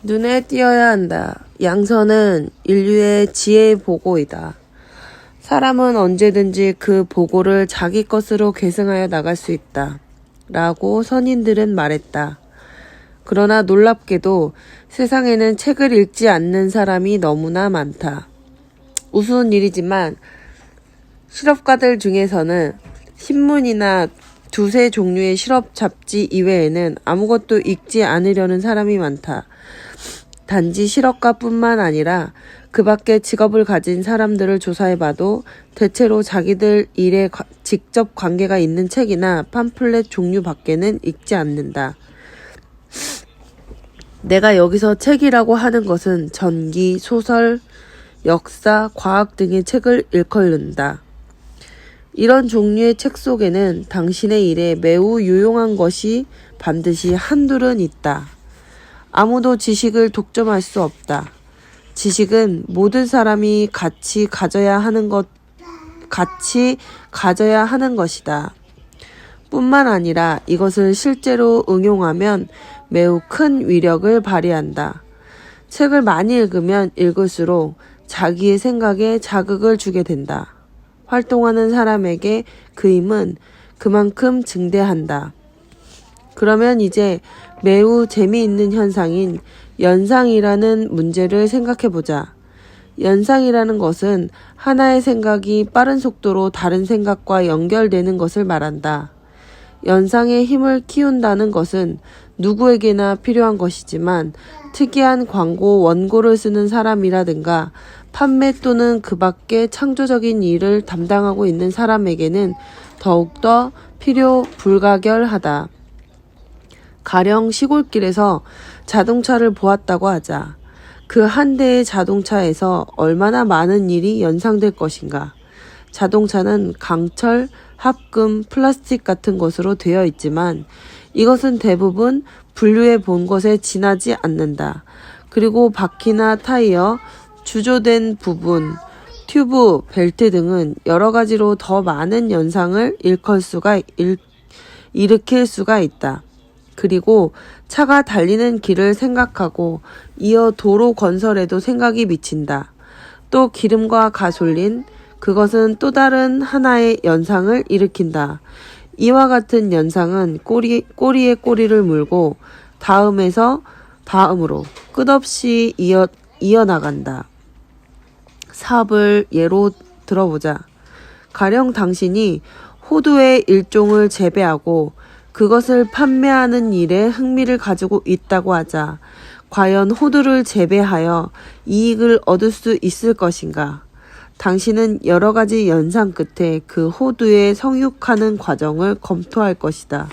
눈에 띄어야 한다. 양서는 인류의 지혜의 보고이다. 사람은 언제든지 그 보고를 자기 것으로 계승하여 나갈 수 있다. 라고 선인들은 말했다. 그러나 놀랍게도 세상에는 책을 읽지 않는 사람이 너무나 많다. 우스운 일이지만 실업가들 중에서는 신문이나 두세 종류의 실업 잡지 이외에는 아무것도 읽지 않으려는 사람이 많다. 단지 실업가뿐만 아니라 그 밖에 직업을 가진 사람들을 조사해봐도 대체로 자기들 일에 직접 관계가 있는 책이나 팜플렛 종류 밖에는 읽지 않는다. 내가 여기서 책이라고 하는 것은 전기, 소설, 역사, 과학 등의 책을 일컬는다. 이런 종류의 책 속에는 당신의 일에 매우 유용한 것이 반드시 한둘은 있다. 아무도 지식을 독점할 수 없다. 지식은 모든 사람이 같이 가져야 하는 것이다. 뿐만 아니라 이것을 실제로 응용하면 매우 큰 위력을 발휘한다. 책을 많이 읽으면 읽을수록 자기의 생각에 자극을 주게 된다. 활동하는 사람에게 그 힘은 그만큼 증대한다. 그러면 이제 매우 재미있는 현상인 연상이라는 문제를 생각해보자. 연상이라는 것은 하나의 생각이 빠른 속도로 다른 생각과 연결되는 것을 말한다. 연상의 힘을 키운다는 것은 누구에게나 필요한 것이지만 특이한 광고 원고를 쓰는 사람이라든가 판매 또는 그 밖의 창조적인 일을 담당하고 있는 사람에게는 더욱더 필요 불가결하다. 가령 시골길에서 자동차를 보았다고 하자. 그 한 대의 자동차에서 얼마나 많은 일이 연상될 것인가. 자동차는 강철, 합금, 플라스틱 같은 것으로 되어 있지만 이것은 대부분 분류해 본 것에 지나지 않는다. 그리고 바퀴나 타이어, 주조된 부분, 튜브, 벨트 등은 여러 가지로 더 많은 연상을 일으킬 수가 있다. 그리고 차가 달리는 길을 생각하고 이어 도로 건설에도 생각이 미친다. 또 기름과 가솔린, 그것은 또 다른 하나의 연상을 일으킨다. 이와 같은 연상은 꼬리에 꼬리를 물고 다음으로 끝없이 이어나간다. 사업을 예로 들어보자. 가령 당신이 호두의 일종을 재배하고 그것을 판매하는 일에 흥미를 가지고 있다고 하자. 과연 호두를 재배하여 이익을 얻을 수 있을 것인가? 당신은 여러 가지 연상 끝에 그 호두에 성육하는 과정을 검토할 것이다.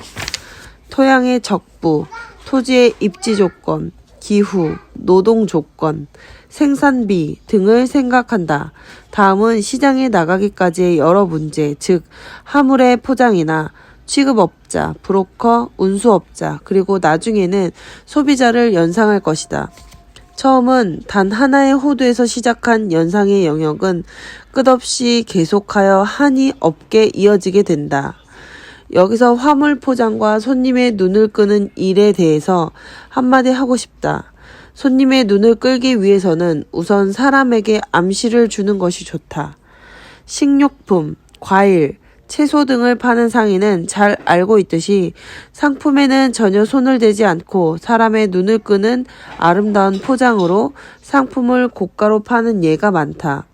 토양의 적부, 토지의 입지 조건, 기후, 노동 조건, 생산비 등을 생각한다. 다음은 시장에 나가기까지의 여러 문제, 즉 화물의 포장이나 취급업자, 브로커, 운수업자, 그리고 나중에는 소비자를 연상할 것이다. 처음은 단 하나의 호두에서 시작한 연상의 영역은 끝없이 계속하여 한이 없게 이어지게 된다. 여기서 화물 포장과 손님의 눈을 끄는 일에 대해서 한마디 하고 싶다. 손님의 눈을 끌기 위해서는 우선 사람에게 암시를 주는 것이 좋다. 식료품, 과일, 채소 등을 파는 상인은 잘 알고 있듯이 상품에는 전혀 손을 대지 않고 사람의 눈을 끄는 아름다운 포장으로 상품을 고가로 파는 예가 많다.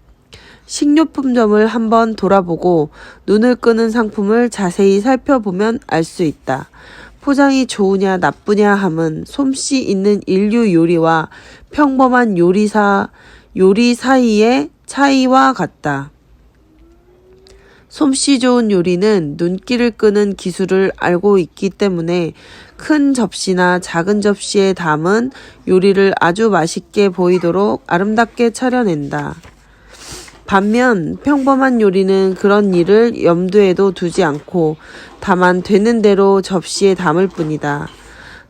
식료품점을 한번 돌아보고 눈을 끄는 상품을 자세히 살펴보면 알 수 있다. 포장이 좋으냐 나쁘냐 함은 솜씨 있는 인류 요리와 평범한 요리 사이의 차이와 같다. 솜씨 좋은 요리는 눈길을 끄는 기술을 알고 있기 때문에 큰 접시나 작은 접시에 담은 요리를 아주 맛있게 보이도록 아름답게 차려낸다. 반면 평범한 요리는 그런 일을 염두에도 두지 않고 다만 되는 대로 접시에 담을 뿐이다.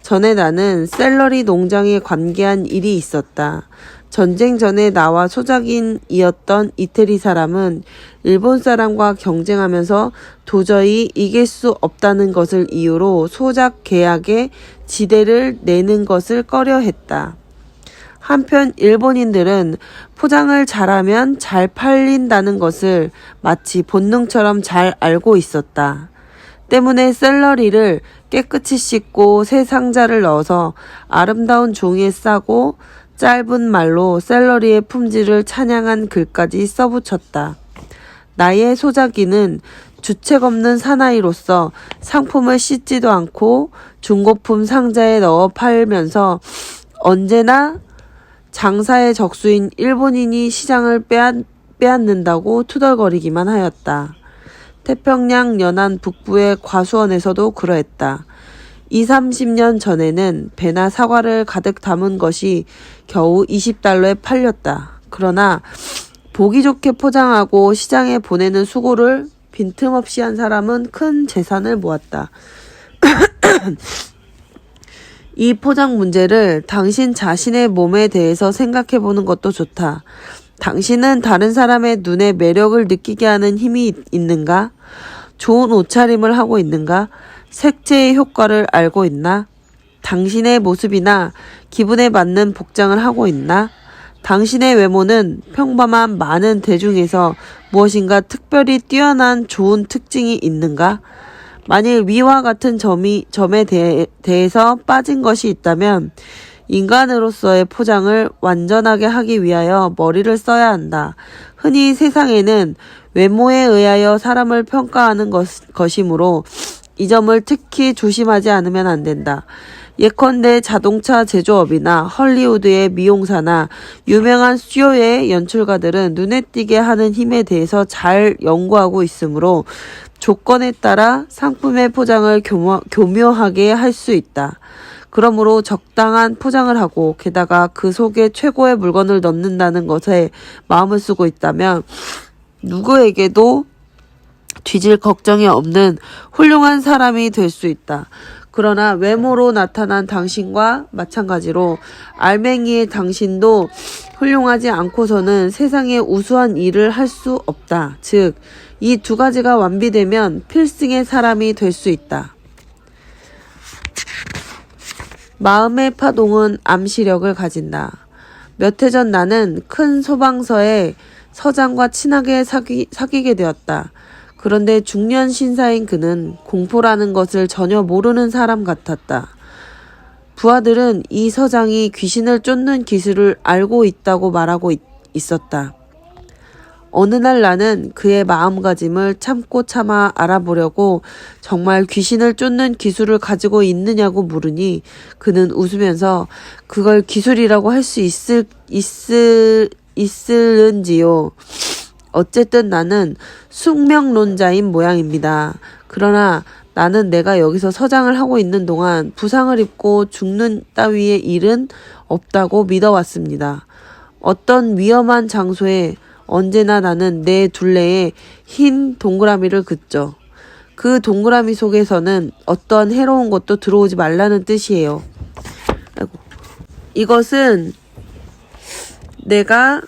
전에 나는 샐러리 농장에 관계한 일이 있었다. 전쟁 전에 나와 소작인이었던 이태리 사람은 일본 사람과 경쟁하면서 도저히 이길 수 없다는 것을 이유로 소작 계약에 지대를 내는 것을 꺼려했다. 한편 일본인들은 포장을 잘하면 잘 팔린다는 것을 마치 본능처럼 잘 알고 있었다. 때문에 샐러리를 깨끗이 씻고 새 상자를 넣어서 아름다운 종이에 싸고 짧은 말로 샐러리의 품질을 찬양한 글까지 써붙였다. 나의 소자기는 주책 없는 사나이로서 상품을 씻지도 않고 중고품 상자에 넣어 팔면서 언제나 장사의 적수인 일본인이 시장을 빼앗는다고 투덜거리기만 하였다. 태평양 연안 북부의 과수원에서도 그러했다. 20-30년 전에는 배나 사과를 가득 담은 것이 겨우 20달러에 팔렸다. 그러나 보기 좋게 포장하고 시장에 보내는 수고를 빈틈없이 한 사람은 큰 재산을 모았다. 이 포장 문제를 당신 자신의 몸에 대해서 생각해보는 것도 좋다. 당신은 다른 사람의 눈에 매력을 느끼게 하는 힘이 있는가? 좋은 옷차림을 하고 있는가? 색채의 효과를 알고 있나? 당신의 모습이나 기분에 맞는 복장을 하고 있나? 당신의 외모는 평범한 많은 대중에서 무엇인가 특별히 뛰어난 좋은 특징이 있는가? 만일 위와 같은 점에 대해서 빠진 것이 있다면 인간으로서의 포장을 완전하게 하기 위하여 머리를 써야 한다. 흔히 세상에는 외모에 의하여 사람을 평가하는 것이므로 이 점을 특히 조심하지 않으면 안 된다. 예컨대 자동차 제조업이나 헐리우드의 미용사나 유명한 수요의 연출가들은 눈에 띄게 하는 힘에 대해서 잘 연구하고 있으므로 조건에 따라 상품의 포장을 교묘하게 할 수 있다. 그러므로 적당한 포장을 하고 게다가 그 속에 최고의 물건을 넣는다는 것에 마음을 쓰고 있다면 누구에게도 뒤질 걱정이 없는 훌륭한 사람이 될 수 있다. 그러나 외모로 나타난 당신과 마찬가지로 알맹이의 당신도 훌륭하지 않고서는 세상에 우수한 일을 할 수 없다. 즉, 이 두 가지가 완비되면 필승의 사람이 될 수 있다. 마음의 파동은 암시력을 가진다. 몇 해 전 나는 큰 소방서의 서장과 친하게 사귀게 되었다. 그런데 중년 신사인 그는 공포라는 것을 전혀 모르는 사람 같았다. 부하들은 이 서장이 귀신을 쫓는 기술을 알고 있다고 말하고 있었다. 어느 날 나는 그의 마음가짐을 참고 참아 알아보려고 정말 귀신을 쫓는 기술을 가지고 있느냐고 물으니 그는 웃으면서 그걸 기술이라고 할 수 있을는지요. 어쨌든 나는 숙명론자인 모양입니다. 그러나 나는 내가 여기서 서장을 하고 있는 동안 부상을 입고 죽는 따위의 일은 없다고 믿어왔습니다. 어떤 위험한 장소에 언제나 나는 내 둘레에 흰 동그라미를 긋죠. 그 동그라미 속에서는 어떠한 해로운 것도 들어오지 말라는 뜻이에요. 이것은 내가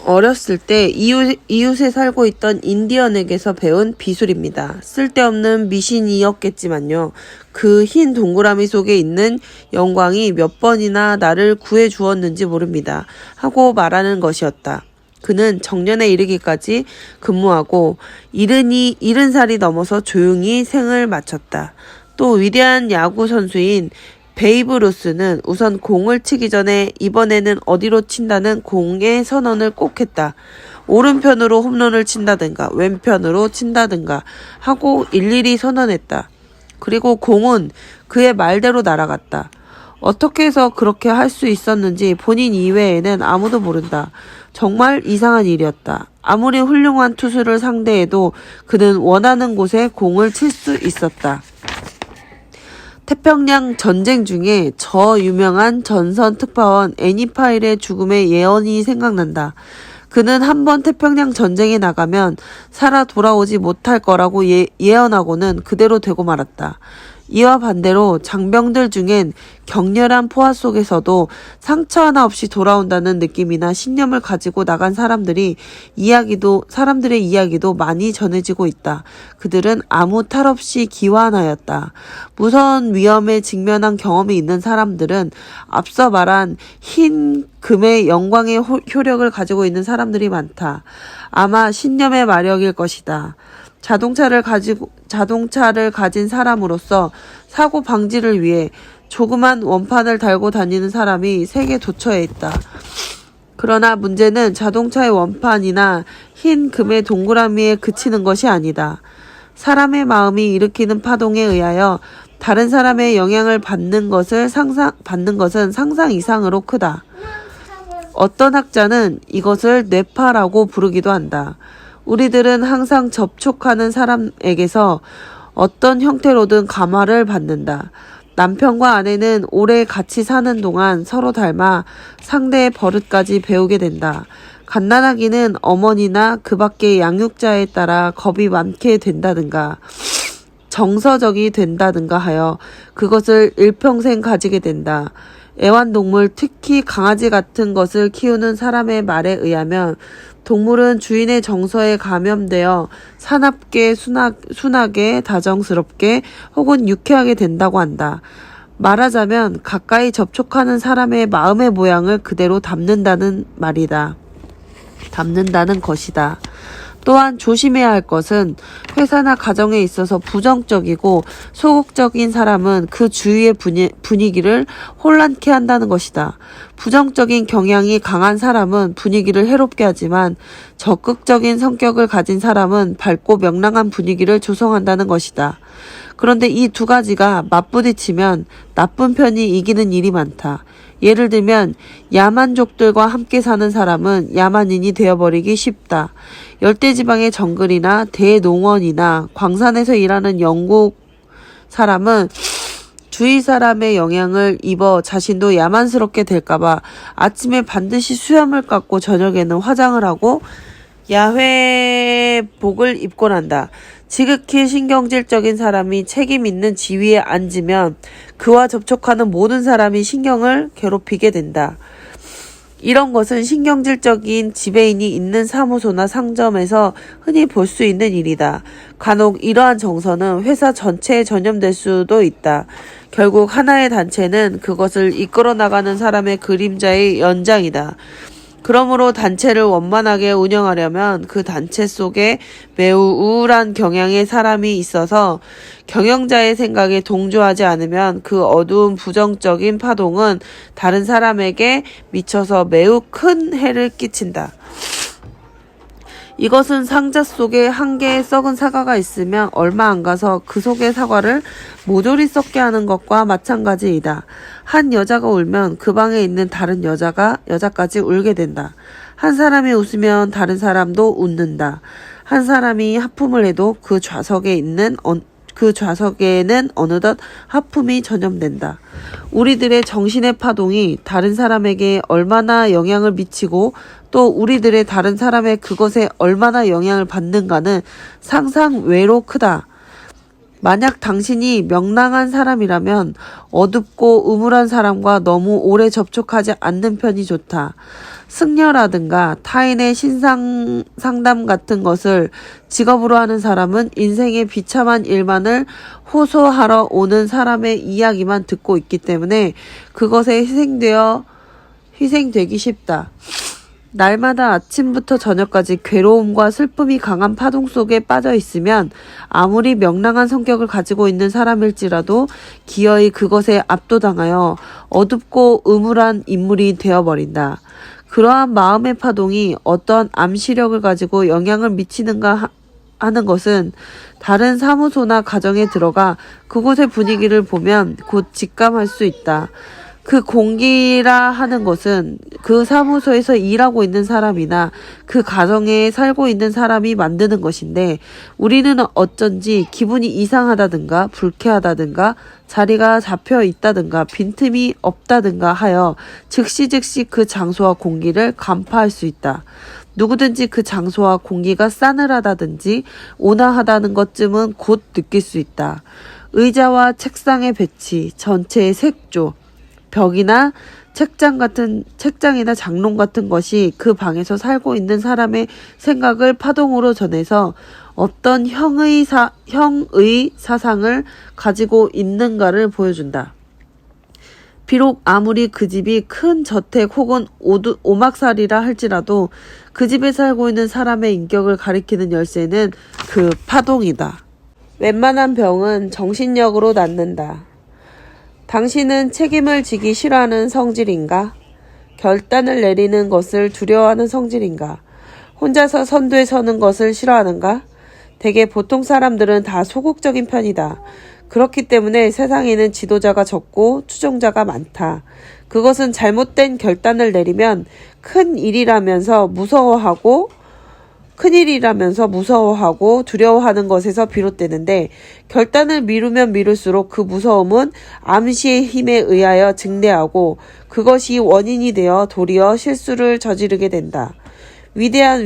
어렸을 때 이웃에 살고 있던 인디언에게서 배운 비술입니다. 쓸데없는 미신이었겠지만요. 그 흰 동그라미 속에 있는 영광이 몇 번이나 나를 구해 주었는지 모릅니다. 하고 말하는 것이었다. 그는 정년에 이르기까지 근무하고 70살이 넘어서 조용히 생을 마쳤다. 또 위대한 야구 선수인 베이브 루스는 우선 공을 치기 전에 이번에는 어디로 친다는 공의 선언을 꼭 했다. 오른편으로 홈런을 친다든가 왼편으로 친다든가 하고 일일이 선언했다. 그리고 공은 그의 말대로 날아갔다. 어떻게 해서 그렇게 할 수 있었는지 본인 이외에는 아무도 모른다. 정말 이상한 일이었다. 아무리 훌륭한 투수를 상대해도 그는 원하는 곳에 공을 칠 수 있었다. 태평양 전쟁 중에 저 유명한 전선 특파원 애니파일의 죽음의 예언이 생각난다. 그는 한번 태평양 전쟁에 나가면 살아 돌아오지 못할 거라고 예언하고는 그대로 되고 말았다. 이와 반대로 장병들 중엔 격렬한 포화 속에서도 상처 하나 없이 돌아온다는 느낌이나 신념을 가지고 나간 사람들의 이야기도 많이 전해지고 있다. 그들은 아무 탈 없이 기화하였다. 무서운 위험에 직면한 경험이 있는 사람들은 앞서 말한 흰 금의 영광의 효력을 가지고 있는 사람들이 많다. 아마 신념의 마력일 것이다. 자동차를 가진 사람으로서 사고 방지를 위해 조그만 원판을 달고 다니는 사람이 세계 도처에 있다. 그러나 문제는 자동차의 원판이나 흰 금의 동그라미에 그치는 것이 아니다. 사람의 마음이 일으키는 파동에 의하여 다른 사람의 영향을 받는 것은 상상 이상으로 크다. 어떤 학자는 이것을 뇌파라고 부르기도 한다. 우리들은 항상 접촉하는 사람에게서 어떤 형태로든 감화를 받는다. 남편과 아내는 오래 같이 사는 동안 서로 닮아 상대의 버릇까지 배우게 된다. 갓난아기는 어머니나 그 밖의 양육자에 따라 겁이 많게 된다든가 정서적이 된다든가 하여 그것을 일평생 가지게 된다. 애완동물, 특히 강아지 같은 것을 키우는 사람의 말에 의하면 동물은 주인의 정서에 감염되어 사납게, 순하게, 다정스럽게 혹은 유쾌하게 된다고 한다. 말하자면 가까이 접촉하는 사람의 마음의 모양을 그대로 담는다는 것이다. 또한 조심해야 할 것은 회사나 가정에 있어서 부정적이고 소극적인 사람은 그 주위의 분위기를 혼란케 한다는 것이다. 부정적인 경향이 강한 사람은 분위기를 해롭게 하지만 적극적인 성격을 가진 사람은 밝고 명랑한 분위기를 조성한다는 것이다. 그런데 이 두 가지가 맞부딪히면 나쁜 편이 이기는 일이 많다. 예를 들면 야만족들과 함께 사는 사람은 야만인이 되어버리기 쉽다. 열대지방의 정글이나 대농원이나 광산에서 일하는 영국 사람은 주위 사람의 영향을 입어 자신도 야만스럽게 될까봐 아침에 반드시 수염을 깎고 저녁에는 화장을 하고 야회복을 입곤 한다. 지극히 신경질적인 사람이 책임 있는 지위에 앉으면 그와 접촉하는 모든 사람이 신경을 괴롭히게 된다. 이런 것은 신경질적인 지배인이 있는 사무소나 상점에서 흔히 볼 수 있는 일이다. 간혹 이러한 정서는 회사 전체에 전염될 수도 있다. 결국 하나의 단체는 그것을 이끌어 나가는 사람의 그림자의 연장이다. 그러므로 단체를 원만하게 운영하려면 그 단체 속에 매우 우울한 경향의 사람이 있어서 경영자의 생각에 동조하지 않으면 그 어두운 부정적인 파동은 다른 사람에게 미쳐서 매우 큰 해를 끼친다. 이것은 상자 속에 한 개의 썩은 사과가 있으면 얼마 안 가서 그 속의 사과를 모조리 썩게 하는 것과 마찬가지이다. 한 여자가 울면 그 방에 있는 다른 여자까지 울게 된다. 한 사람이 웃으면 다른 사람도 웃는다. 한 사람이 하품을 해도 그 좌석에는 어느덧 하품이 전염된다. 우리들의 정신의 파동이 다른 사람에게 얼마나 영향을 미치고 또 우리들의 다른 사람의 그것에 얼마나 영향을 받는가는 상상 외로 크다. 만약 당신이 명랑한 사람이라면 어둡고 음울한 사람과 너무 오래 접촉하지 않는 편이 좋다. 승려라든가 타인의 신상 상담 같은 것을 직업으로 하는 사람은 인생의 비참한 일만을 호소하러 오는 사람의 이야기만 듣고 있기 때문에 그것에 희생되기 쉽다. 날마다 아침부터 저녁까지 괴로움과 슬픔이 강한 파동 속에 빠져 있으면 아무리 명랑한 성격을 가지고 있는 사람일지라도 기어이 그것에 압도당하여 어둡고 음울한 인물이 되어버린다. 그러한 마음의 파동이 어떤 암시력을 가지고 영향을 미치는가 하는 것은 다른 사무소나 가정에 들어가 그곳의 분위기를 보면 곧 직감할 수 있다. 그 공기라 하는 것은 그 사무소에서 일하고 있는 사람이나 그 가정에 살고 있는 사람이 만드는 것인데 우리는 어쩐지 기분이 이상하다든가 불쾌하다든가 자리가 잡혀 있다든가 빈틈이 없다든가 하여 즉시 그 장소와 공기를 간파할 수 있다. 누구든지 그 장소와 공기가 싸늘하다든지 온화하다는 것쯤은 곧 느낄 수 있다. 의자와 책상의 배치, 전체의 색조, 벽이나 책장이나 장롱 같은 것이 그 방에서 살고 있는 사람의 생각을 파동으로 전해서 어떤 형의 사상을 가지고 있는가를 보여준다. 비록 아무리 그 집이 큰 저택 혹은 오막살이라 할지라도 그 집에 살고 있는 사람의 인격을 가리키는 열쇠는 그 파동이다. 웬만한 병은 정신력으로 낫는다. 당신은 책임을 지기 싫어하는 성질인가? 결단을 내리는 것을 두려워하는 성질인가? 혼자서 선두에 서는 것을 싫어하는가? 대개 보통 사람들은 다 소극적인 편이다. 그렇기 때문에 세상에는 지도자가 적고 추종자가 많다. 그것은 잘못된 결단을 내리면 큰일이라면서 무서워하고 두려워하는 것에서 비롯되는데, 결단을 미루면 미룰수록 그 무서움은 암시의 힘에 의하여 증대하고 그것이 원인이 되어 도리어 실수를 저지르게 된다. 위대한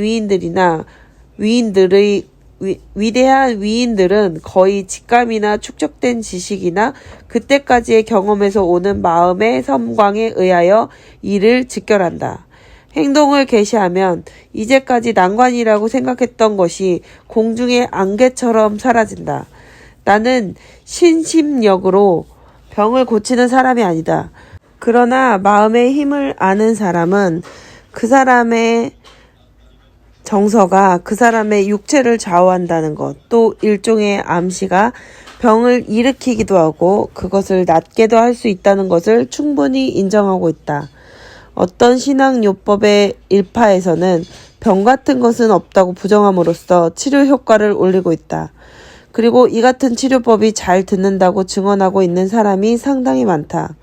위인들은 거의 직감이나 축적된 지식이나 그때까지의 경험에서 오는 마음의 섬광에 의하여 일을 직결한다. 행동을 개시하면 이제까지 난관이라고 생각했던 것이 공중의 안개처럼 사라진다. 나는 신심력으로 병을 고치는 사람이 아니다. 그러나 마음의 힘을 아는 사람은 그 사람의 정서가 그 사람의 육체를 좌우한다는 것, 또 일종의 암시가 병을 일으키기도 하고 그것을 낫게도 할 수 있다는 것을 충분히 인정하고 있다. 어떤 신앙요법의 일파에서는 병 같은 것은 없다고 부정함으로써 치료 효과를 올리고 있다. 그리고 이 같은 치료법이 잘 듣는다고 증언하고 있는 사람이 상당히 많다.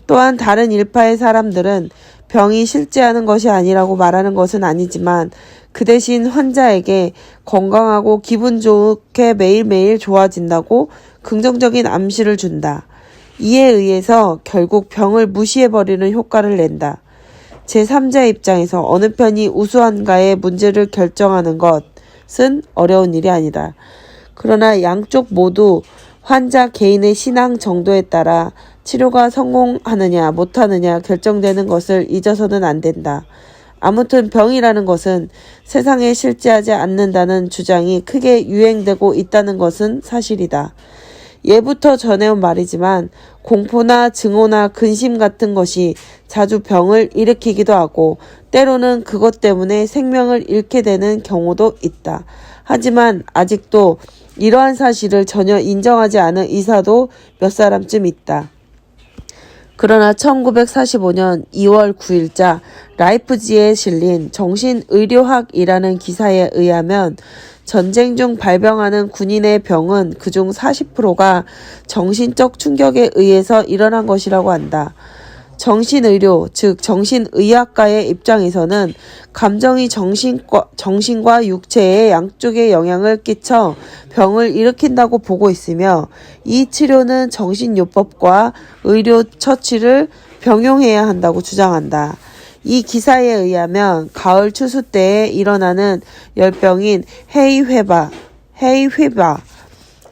또한 다른 일파의 사람들은 병이 실제하는 것이 아니라고 말하는 것은 아니지만 그 대신 환자에게 건강하고 기분 좋게 매일매일 좋아진다고 긍정적인 암시를 준다. 이에 의해서 결국 병을 무시해버리는 효과를 낸다. 제3자의 입장에서 어느 편이 우수한가의 문제를 결정하는 것은 어려운 일이 아니다. 그러나 양쪽 모두 환자 개인의 신앙 정도에 따라 치료가 성공하느냐 못하느냐 결정되는 것을 잊어서는 안 된다. 아무튼 병이라는 것은 세상에 실제하지 않는다는 주장이 크게 유행되고 있다는 것은 사실이다. 예부터 전해온 말이지만 공포나 증오나 근심 같은 것이 자주 병을 일으키기도 하고 때로는 그것 때문에 생명을 잃게 되는 경우도 있다. 하지만 아직도 이러한 사실을 전혀 인정하지 않은 의사도 몇 사람쯤 있다. 그러나 1945년 2월 9일자 라이프지에 실린 정신의료학이라는 기사에 의하면 전쟁 중 발병하는 군인의 병은 그중 40%가 정신적 충격에 의해서 일어난 것이라고 한다. 정신의료, 즉 정신의학과의 입장에서는 감정이 정신과 육체에 양쪽에 영향을 끼쳐 병을 일으킨다고 보고 있으며 이 치료는 정신요법과 의료 처치를 병용해야 한다고 주장한다. 이 기사에 의하면 가을 추수 때에 일어나는 열병인 해이회바,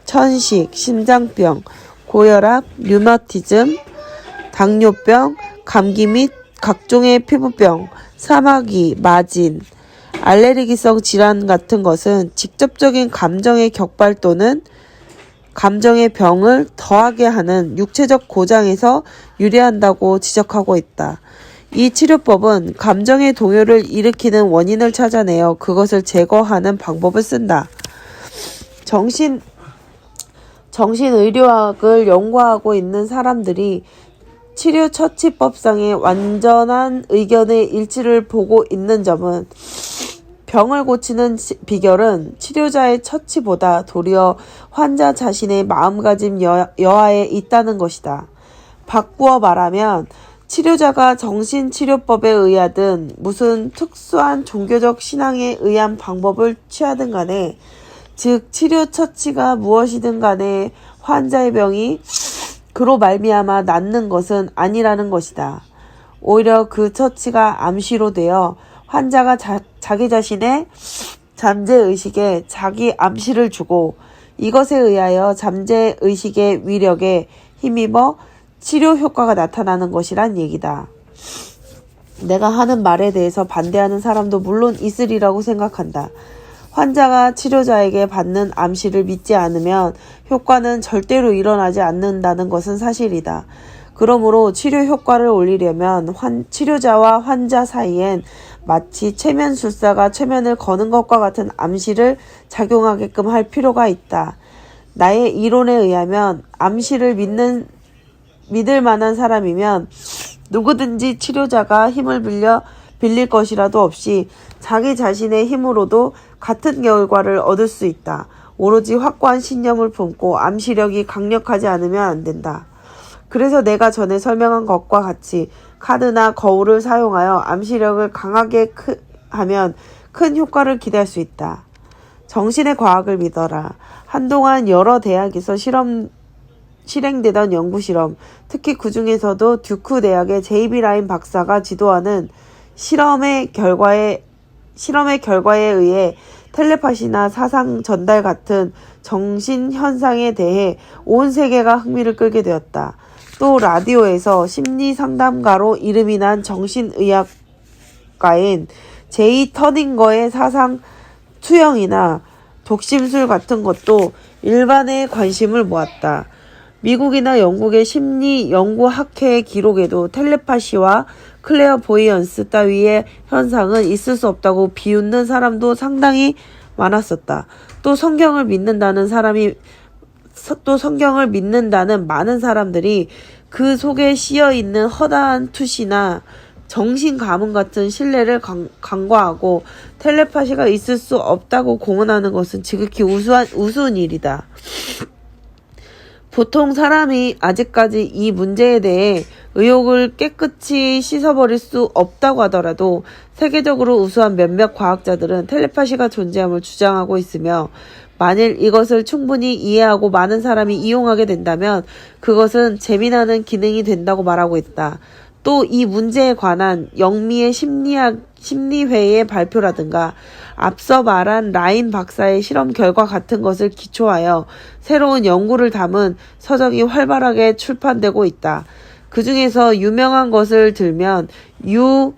천식, 심장병, 고혈압, 류마티즘, 당뇨병, 감기 및 각종의 피부병, 사마귀, 마진, 알레르기성 질환 같은 것은 직접적인 감정의 격발 또는 감정의 병을 더하게 하는 육체적 고장에서 유래한다고 지적하고 있다. 이 치료법은 감정의 동요를 일으키는 원인을 찾아내어 그것을 제거하는 방법을 쓴다. 정신의료학을 연구하고 있는 사람들이 치료 처치법상의 완전한 의견의 일치를 보고 있는 점은 병을 고치는 비결은 치료자의 처치보다 도리어 환자 자신의 마음가짐 여하에 있다는 것이다. 바꾸어 말하면 치료자가 정신치료법에 의하든 무슨 특수한 종교적 신앙에 의한 방법을 취하든 간에, 즉 치료 처치가 무엇이든 간에 환자의 병이 그로 말미암아 낫는 것은 아니라는 것이다. 오히려 그 처치가 암시로 되어 환자가 자기 자신의 잠재의식에 자기 암시를 주고 이것에 의하여 잠재의식의 위력에 힘입어 치료 효과가 나타나는 것이란 얘기다. 내가 하는 말에 대해서 반대하는 사람도 물론 있으리라고 생각한다. 환자가 치료자에게 받는 암시를 믿지 않으면 효과는 절대로 일어나지 않는다는 것은 사실이다. 그러므로 치료 효과를 올리려면 치료자와 환자 사이엔 마치 최면술사가 최면을 거는 것과 같은 암시를 작용하게끔 할 필요가 있다. 나의 이론에 의하면 암시를 믿을 만한 사람이면 누구든지 치료자가 힘을 빌릴 것이라도 없이 자기 자신의 힘으로도 같은 결과를 얻을 수 있다. 오로지 확고한 신념을 품고 암시력이 강력하지 않으면 안 된다. 그래서 내가 전에 설명한 것과 같이 카드나 거울을 사용하여 암시력을 강하게 하면 큰 효과를 기대할 수 있다. 정신의 과학을 믿어라. 한동안 여러 대학에서 실행되던 연구실험, 특히 그 중에서도 듀크 대학의 J.B. 라인 박사가 지도하는 실험의 결과에 의해 텔레파시나 사상 전달 같은 정신 현상에 대해 온 세계가 흥미를 끌게 되었다. 또 라디오에서 심리 상담가로 이름이 난 정신의학가인 제이 터닝거의 사상 투영이나 독심술 같은 것도 일반의 관심을 모았다. 미국이나 영국의 심리 연구학회의 기록에도 텔레파시와 클레어보이언스 따위의 현상은 있을 수 없다고 비웃는 사람도 상당히 많았었다. 또 성경을 믿는다는 많은 사람들이 그 속에 씌어있는 허다한 투시나 정신 가문 같은 신뢰를 간과하고 텔레파시가 있을 수 없다고 공언하는 것은 지극히 우스운 일이다. 보통 사람이 아직까지 이 문제에 대해 의혹을 깨끗이 씻어버릴 수 없다고 하더라도 세계적으로 우수한 몇몇 과학자들은 텔레파시가 존재함을 주장하고 있으며 만일 이것을 충분히 이해하고 많은 사람이 이용하게 된다면 그것은 재미나는 기능이 된다고 말하고 있다. 또 이 문제에 관한 영미의 심리회의 발표라든가 앞서 말한 라인 박사의 실험 결과 같은 것을 기초하여 새로운 연구를 담은 서적이 활발하게 출판되고 있다. 그 중에서 유명한 것을 들면 유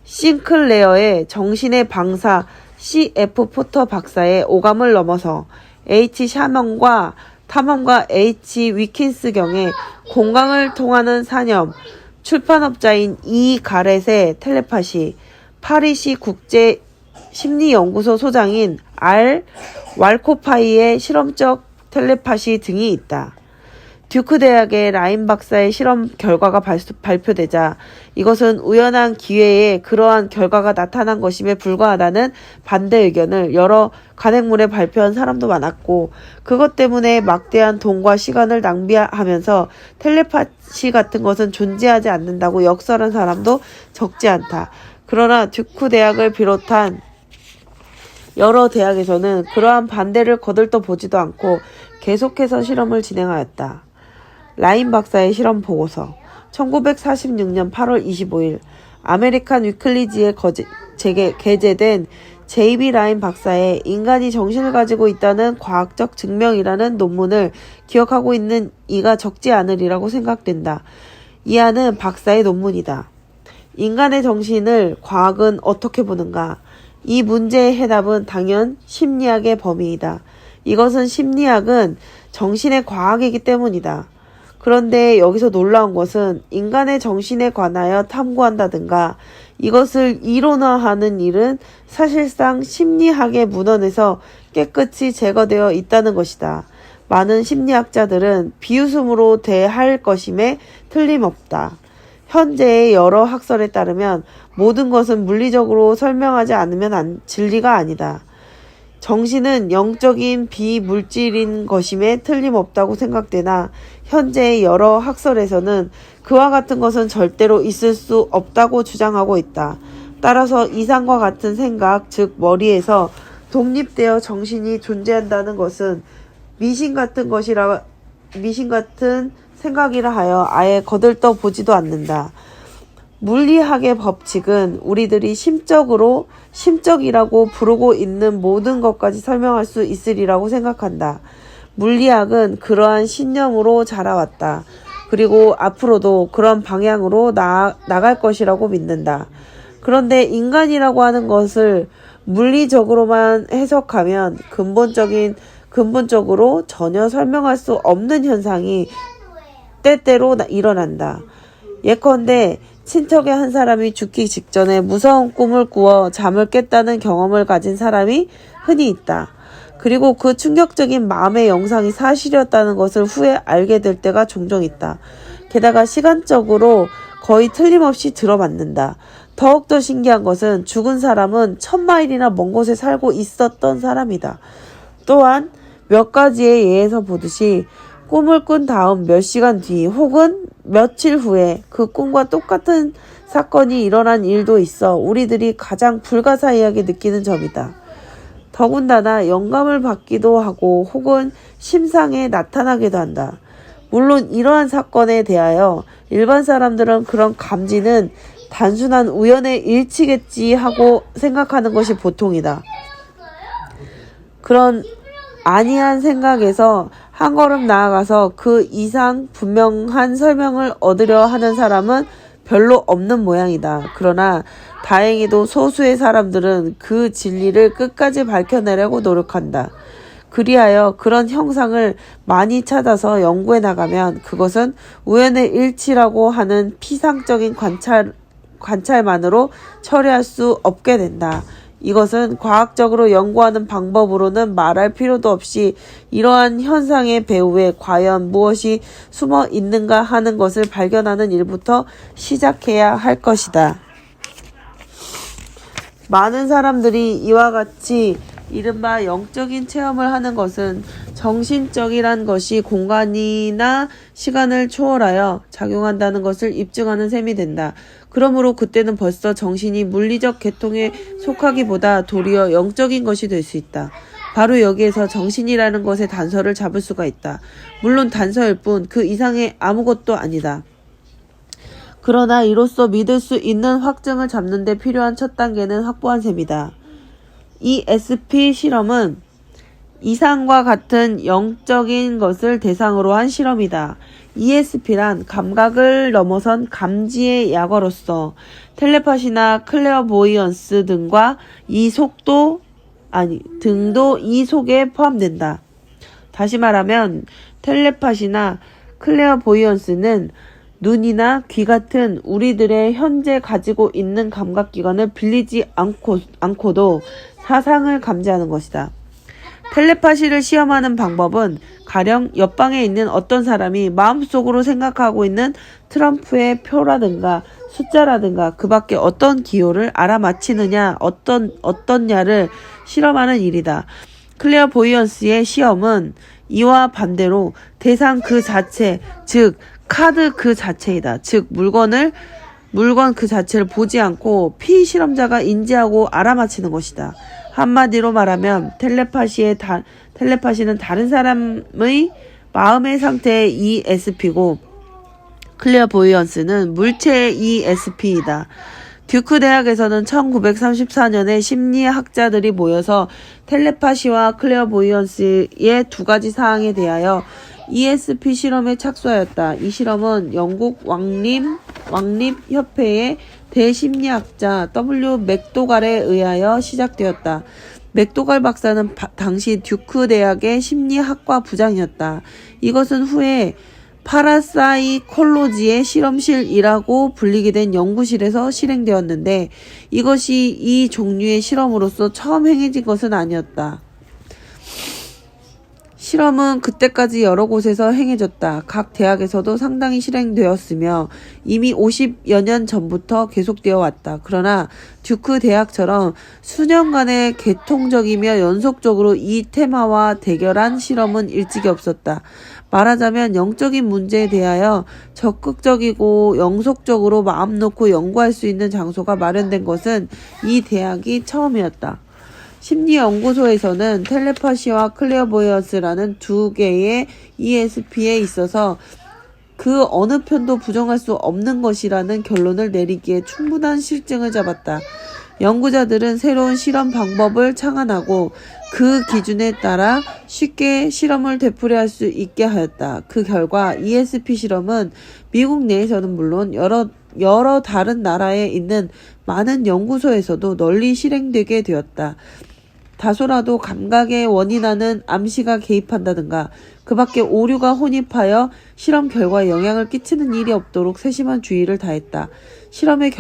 싱클레어의 정신의 방사 C.F. 포터 박사의 오감을 넘어서 H. 샤먼과 탐험가 H. 위킨스 경의 공강을 통하는 사념, 출판업자인 E. 가렛의 텔레파시, 파리시 국제 심리연구소 소장인 R. 왈코파이의 실험적 텔레파시 등이 있다. 듀크 대학의 라인 박사의 실험 결과가 발표되자 이것은 우연한 기회에 그러한 결과가 나타난 것임에 불과하다는 반대 의견을 여러 간행물에 발표한 사람도 많았고 그것 때문에 막대한 돈과 시간을 낭비하면서 텔레파시 같은 것은 존재하지 않는다고 역설한 사람도 적지 않다. 그러나 듀크 대학을 비롯한 여러 대학에서는 그러한 반대를 거들떠보지도 않고 계속해서 실험을 진행하였다. 라인 박사의 실험 보고서 1946년 8월 25일 아메리칸 위클리지에 게재된 J.B. 라인 박사의 인간이 정신을 가지고 있다는 과학적 증명이라는 논문을 기억하고 있는 이가 적지 않으리라고 생각된다. 이 안은 박사의 논문이다. 인간의 정신을 과학은 어떻게 보는가? 이 문제의 해답은 당연 심리학의 범위이다. 이것은 심리학은 정신의 과학이기 때문이다. 그런데 여기서 놀라운 것은 인간의 정신에 관하여 탐구한다든가 이것을 이론화하는 일은 사실상 심리학의 문헌에서 깨끗이 제거되어 있다는 것이다. 많은 심리학자들은 비웃음으로 대할 것임에 틀림없다. 현재의 여러 학설에 따르면 모든 것은 물리적으로 설명하지 않으면 진리가 아니다. 정신은 영적인 비물질인 것임에 틀림없다고 생각되나 현재의 여러 학설에서는 그와 같은 것은 절대로 있을 수 없다고 주장하고 있다. 따라서 이상과 같은 생각, 즉 머리에서 독립되어 정신이 존재한다는 것은 미신 같은 생각이라 하여 아예 거들떠 보지도 않는다. 물리학의 법칙은 우리들이 심적이라고 부르고 있는 모든 것까지 설명할 수 있으리라고 생각한다. 물리학은 그러한 신념으로 자라왔다. 그리고 앞으로도 그런 방향으로 나갈 것이라고 믿는다. 그런데 인간이라고 하는 것을 물리적으로만 해석하면 근본적으로 전혀 설명할 수 없는 현상이 때때로 일어난다. 예컨대 친척의 한 사람이 죽기 직전에 무서운 꿈을 꾸어 잠을 깼다는 경험을 가진 사람이 흔히 있다. 그리고 그 충격적인 마음의 영상이 사실이었다는 것을 후에 알게 될 때가 종종 있다. 게다가 시간적으로 거의 틀림없이 들어맞는다. 더욱더 신기한 것은 죽은 사람은 1000마일이나 먼 곳에 살고 있었던 사람이다. 또한 몇 가지의 예에서 보듯이 꿈을 꾼 다음 몇 시간 뒤 혹은 며칠 후에 그 꿈과 똑같은 사건이 일어난 일도 있어 우리들이 가장 불가사의하게 느끼는 점이다. 더군다나 영감을 받기도 하고 혹은 심상에 나타나기도 한다. 물론 이러한 사건에 대하여 일반 사람들은 그런 감지는 단순한 우연의 일치겠지 하고 생각하는 것이 보통이다. 그런 아니한 생각에서 한 걸음 나아가서 그 이상 분명한 설명을 얻으려 하는 사람은 별로 없는 모양이다. 그러나 다행히도 소수의 사람들은 그 진리를 끝까지 밝혀내려고 노력한다. 그리하여 그런 형상을 많이 찾아서 연구해 나가면 그것은 우연의 일치라고 하는 피상적인 관찰만으로 처리할 수 없게 된다. 이것은 과학적으로 연구하는 방법으로는 말할 필요도 없이 이러한 현상의 배후에 과연 무엇이 숨어 있는가 하는 것을 발견하는 일부터 시작해야 할 것이다. 많은 사람들이 이와 같이 이른바 영적인 체험을 하는 것은 정신적이란 것이 공간이나 시간을 초월하여 작용한다는 것을 입증하는 셈이 된다. 그러므로 그때는 벌써 정신이 물리적 계통에 속하기보다 도리어 영적인 것이 될 수 있다. 바로 여기에서 정신이라는 것의 단서를 잡을 수가 있다. 물론 단서일 뿐 그 이상의 아무것도 아니다. 그러나 이로써 믿을 수 있는 확증을 잡는 데 필요한 첫 단계는 확보한 셈이다. ESP 실험은 이상과 같은 영적인 것을 대상으로 한 실험이다. ESP란 감각을 넘어선 감지의 약어로서 텔레파시나 클레어보이언스 등도 이 속에 포함된다. 다시 말하면 텔레파시나 클레어보이언스는 눈이나 귀 같은 우리들의 현재 가지고 있는 감각기관을 빌리지 않고도 사상을 감지하는 것이다. 텔레파시를 시험하는 방법은 가령 옆방에 있는 어떤 사람이 마음속으로 생각하고 있는 트럼프의 표라든가 숫자라든가 그 밖에 어떤 기호를 알아맞히느냐 어떻냐를 실험하는 일이다. 클레어보이언스의 시험은 이와 반대로 대상 그 자체, 즉 카드 그 자체이다. 즉 물건 그 자체를 보지 않고 피실험자가 인지하고 알아맞히는 것이다. 한마디로 말하면 텔레파시는 다른 사람의 마음의 상태의 ESP고 클레어보이언스는 물체의 ESP이다. 듀크 대학에서는 1934년에 심리학자들이 모여서 텔레파시와 클레어보이언스의 두 가지 사항에 대하여 ESP 실험에 착수하였다. 이 실험은 영국 왕립협회의 대심리학자 W. 맥도갈에 의하여 시작되었다. 맥도갈 박사는 당시 듀크 대학의 심리학과 부장이었다. 이것은 후에 파라사이콜로지의 실험실이라고 불리게 된 연구실에서 실행되었는데 이것이 이 종류의 실험으로서 처음 행해진 것은 아니었다. 실험은 그때까지 여러 곳에서 행해졌다. 각 대학에서도 상당히 실행되었으며 이미 50여 년 전부터 계속되어 왔다. 그러나 듀크 대학처럼 수년간의 계통적이며 연속적으로 이 테마와 대결한 실험은 일찍이 없었다. 말하자면 영적인 문제에 대하여 적극적이고 영속적으로 마음 놓고 연구할 수 있는 장소가 마련된 것은 이 대학이 처음이었다. 심리연구소에서는 텔레파시와 클레어보이언스라는 두 개의 ESP에 있어서 그 어느 편도 부정할 수 없는 것이라는 결론을 내리기에 충분한 실증을 잡았다. 연구자들은 새로운 실험 방법을 창안하고 그 기준에 따라 쉽게 실험을 되풀이할 수 있게 하였다. 그 결과 ESP 실험은 미국 내에서는 물론 여러 다른 나라에 있는 많은 연구소에서도 널리 실행되게 되었다. 다소라도 감각에 원인하는 암시가 개입한다든가 그 밖에 오류가 혼입하여 실험 결과에 영향을 끼치는 일이 없도록 세심한 주의를 다했다. 실험의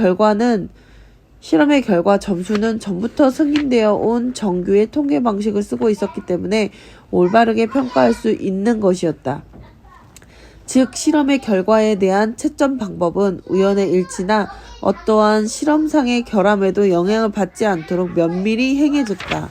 결과 점수는 전부터 승인되어 온 정규의 통계 방식을 쓰고 있었기 때문에 올바르게 평가할 수 있는 것이었다. 즉 실험의 결과에 대한 채점 방법은 우연의 일치나 어떠한 실험상의 결함에도 영향을 받지 않도록 면밀히 행해졌다.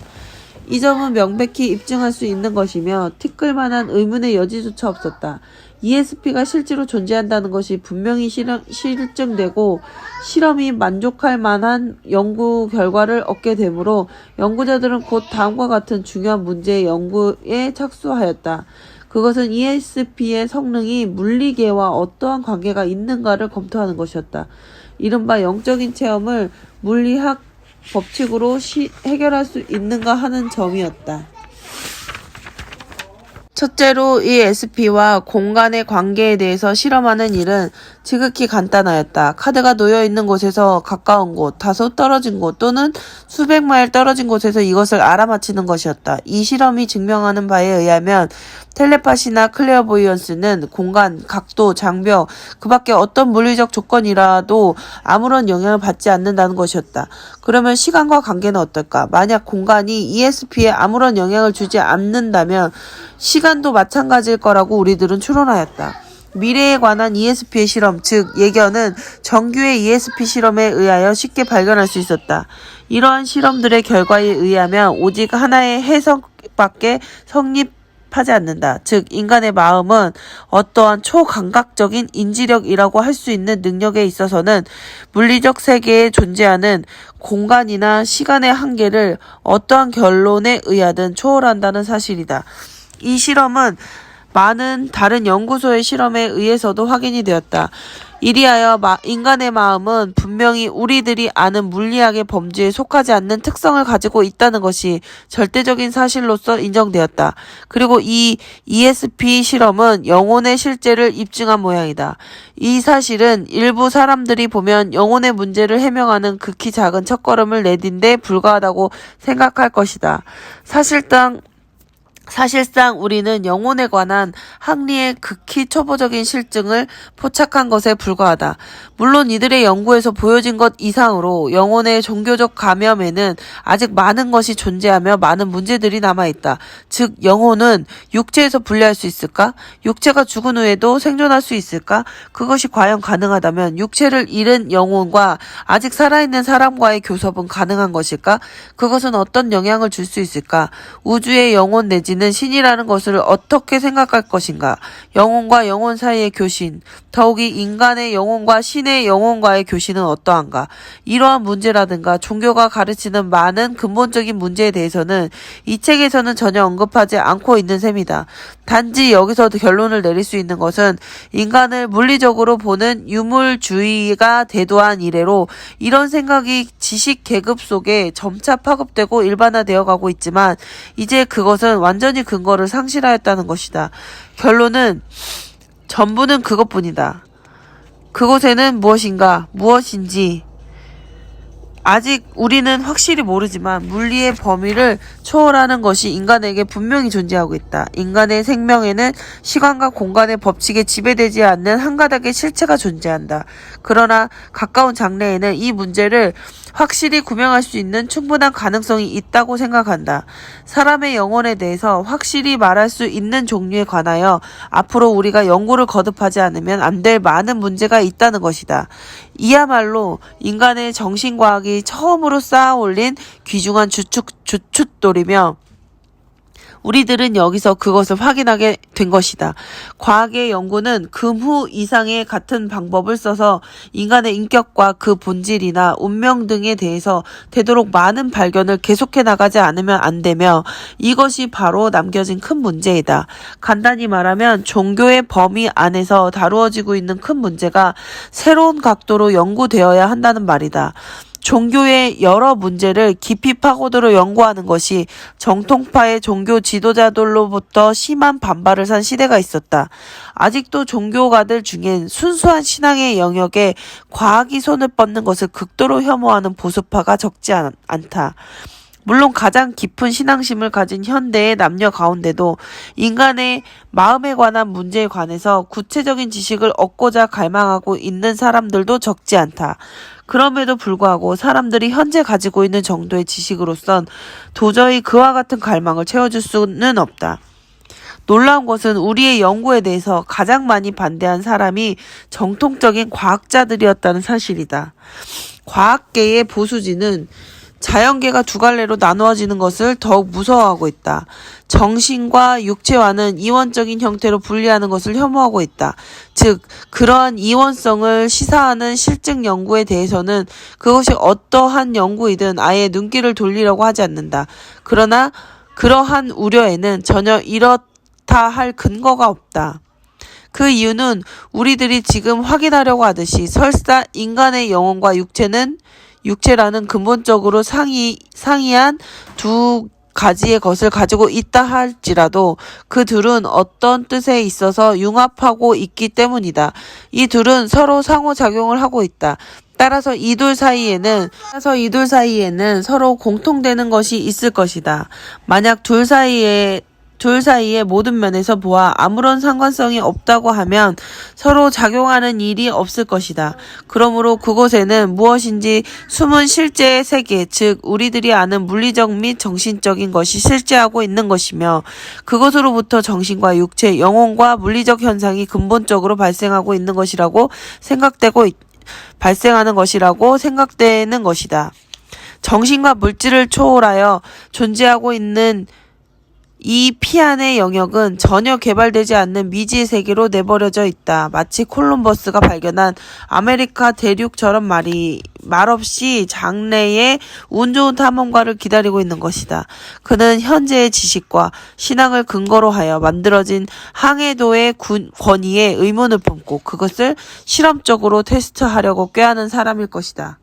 이 점은 명백히 입증할 수 있는 것이며 티끌만한 의문의 여지조차 없었다. ESP가 실제로 존재한다는 것이 분명히 실증되고 실험이 만족할 만한 연구 결과를 얻게 되므로 연구자들은 곧 다음과 같은 중요한 문제의 연구에 착수하였다. 그것은 ESP의 성능이 물리계와 어떠한 관계가 있는가를 검토하는 것이었다. 이른바 영적인 체험을 물리학 법칙으로 해결할 수 있는가 하는 점이었다. 첫째로 이 SP와 공간의 관계에 대해서 실험하는 일은 지극히 간단하였다. 카드가 놓여있는 곳에서 가까운 곳, 다소 떨어진 곳 또는 수백 마일 떨어진 곳에서 이것을 알아맞히는 것이었다. 이 실험이 증명하는 바에 의하면 텔레파시나 클레어보이언스는 공간, 각도, 장벽, 그 밖에 어떤 물리적 조건이라도 아무런 영향을 받지 않는다는 것이었다. 그러면 시간과 관계는 어떨까? 만약 공간이 ESP에 아무런 영향을 주지 않는다면 시간도 마찬가지일 거라고 우리들은 추론하였다. 미래에 관한 ESP의 실험, 즉 예견은 정규의 ESP 실험에 의하여 쉽게 발견할 수 있었다. 이러한 실험들의 결과에 의하면 오직 하나의 해석밖에 성립하지 않는다. 즉 인간의 마음은 어떠한 초감각적인 인지력이라고 할 수 있는 능력에 있어서는 물리적 세계에 존재하는 공간이나 시간의 한계를 어떠한 결론에 의하든 초월한다는 사실이다. 이 실험은 많은 다른 연구소의 실험에 의해서도 확인이 되었다. 이리하여 인간의 마음은 분명히 우리들이 아는 물리학의 범주에 속하지 않는 특성을 가지고 있다는 것이 절대적인 사실로서 인정되었다. 그리고 이 ESP 실험은 영혼의 실제를 입증한 모양이다. 이 사실은 일부 사람들이 보면 영혼의 문제를 해명하는 극히 작은 첫걸음을 내딘 데 불과하다고 생각할 것이다. 사실상 우리는 영혼에 관한 학리의 극히 초보적인 실증을 포착한 것에 불과하다. 물론 이들의 연구에서 보여진 것 이상으로 영혼의 종교적 감염에는 아직 많은 것이 존재하며 많은 문제들이 남아있다. 즉 영혼은 육체에서 분리할 수 있을까? 육체가 죽은 후에도 생존할 수 있을까? 그것이 과연 가능하다면 육체를 잃은 영혼과 아직 살아있는 사람과의 교섭은 가능한 것일까? 그것은 어떤 영향을 줄 수 있을까? 우주의 영혼 내지는 신이라는 것을 어떻게 생각할 것인가? 영혼과 영혼 사이의 교신, 더욱이 인간의 영혼과 신의 영혼과의 교신은 어떠한가? 이러한 문제라든가 종교가 가르치는 많은 근본적인 문제에 대해서는 이 책에서는 전혀 언급하지 않고 있는 셈이다. 단지 여기서 결론을 내릴 수 있는 것은 인간을 물리적으로 보는 유물주의가 대도한 이래로 이런 생각이 지식 계급 속에 점차 파급되고 일반화되어 가고 있지만 이제 그것은 완전히 근거를 상실하였다는 것이다. 결론은 전부는 그것뿐이다. 그곳에는 무엇인지 아직 우리는 확실히 모르지만 물리의 범위를 초월하는 것이 인간에게 분명히 존재하고 있다. 인간의 생명에는 시간과 공간의 법칙에 지배되지 않는 한 가닥의 실체가 존재한다. 그러나 가까운 장래에는 이 문제를 확실히 구명할 수 있는 충분한 가능성이 있다고 생각한다. 사람의 영혼에 대해서 확실히 말할 수 있는 종류에 관하여 앞으로 우리가 연구를 거듭하지 않으면 안 될 많은 문제가 있다는 것이다. 이야말로 인간의 정신과학이 처음으로 쌓아 올린 귀중한 주춧돌이며 우리들은 여기서 그것을 확인하게 된 것이다. 과학의 연구는 금후 이상의 같은 방법을 써서 인간의 인격과 그 본질이나 운명 등에 대해서 되도록 많은 발견을 계속해 나가지 않으면 안 되며 이것이 바로 남겨진 큰 문제이다. 간단히 말하면 종교의 범위 안에서 다루어지고 있는 큰 문제가 새로운 각도로 연구되어야 한다는 말이다. 종교의 여러 문제를 깊이 파고들어 연구하는 것이 정통파의 종교 지도자들로부터 심한 반발을 산 시대가 있었다. 아직도 종교가들 중엔 순수한 신앙의 영역에 과학이 손을 뻗는 것을 극도로 혐오하는 보수파가 적지 않다. 물론 가장 깊은 신앙심을 가진 현대의 남녀 가운데도 인간의 마음에 관한 문제에 관해서 구체적인 지식을 얻고자 갈망하고 있는 사람들도 적지 않다. 그럼에도 불구하고 사람들이 현재 가지고 있는 정도의 지식으로선 도저히 그와 같은 갈망을 채워줄 수는 없다. 놀라운 것은 우리의 연구에 대해서 가장 많이 반대한 사람이 정통적인 과학자들이었다는 사실이다. 과학계의 보수진은 자연계가 두 갈래로 나누어지는 것을 더욱 무서워하고 있다. 정신과 육체와는 이원적인 형태로 분리하는 것을 혐오하고 있다. 즉, 그러한 이원성을 시사하는 실증 연구에 대해서는 그것이 어떠한 연구이든 아예 눈길을 돌리려고 하지 않는다. 그러나 그러한 우려에는 전혀 이렇다 할 근거가 없다. 그 이유는 우리들이 지금 확인하려고 하듯이 설사 인간의 영혼과 육체라는 근본적으로 상이한 두 가지의 것을 가지고 있다 할지라도 그 둘은 어떤 뜻에 있어서 융합하고 있기 때문이다. 이 둘은 서로 상호작용을 하고 있다. 따라서 이 둘 사이에는 서로 공통되는 것이 있을 것이다. 만약 둘 사이에 모든 면에서 보아 아무런 상관성이 없다고 하면 서로 작용하는 일이 없을 것이다. 그러므로 그곳에는 무엇인지 숨은 실제의 세계, 즉 우리들이 아는 물리적 및 정신적인 것이 실제하고 있는 것이며 그것으로부터 정신과 육체, 영혼과 물리적 현상이 근본적으로 발생하는 것이라고 생각되는 것이다. 정신과 물질을 초월하여 존재하고 있는 이 피안의 영역은 전혀 개발되지 않는 미지의 세계로 내버려져 있다. 마치 콜럼버스가 발견한 아메리카 대륙처럼 말없이 장래의 운 좋은 탐험가를 기다리고 있는 것이다. 그는 현재의 지식과 신앙을 근거로 하여 만들어진 항해도의 권위에 의문을 품고 그것을 실험적으로 테스트하려고 꾀하는 사람일 것이다.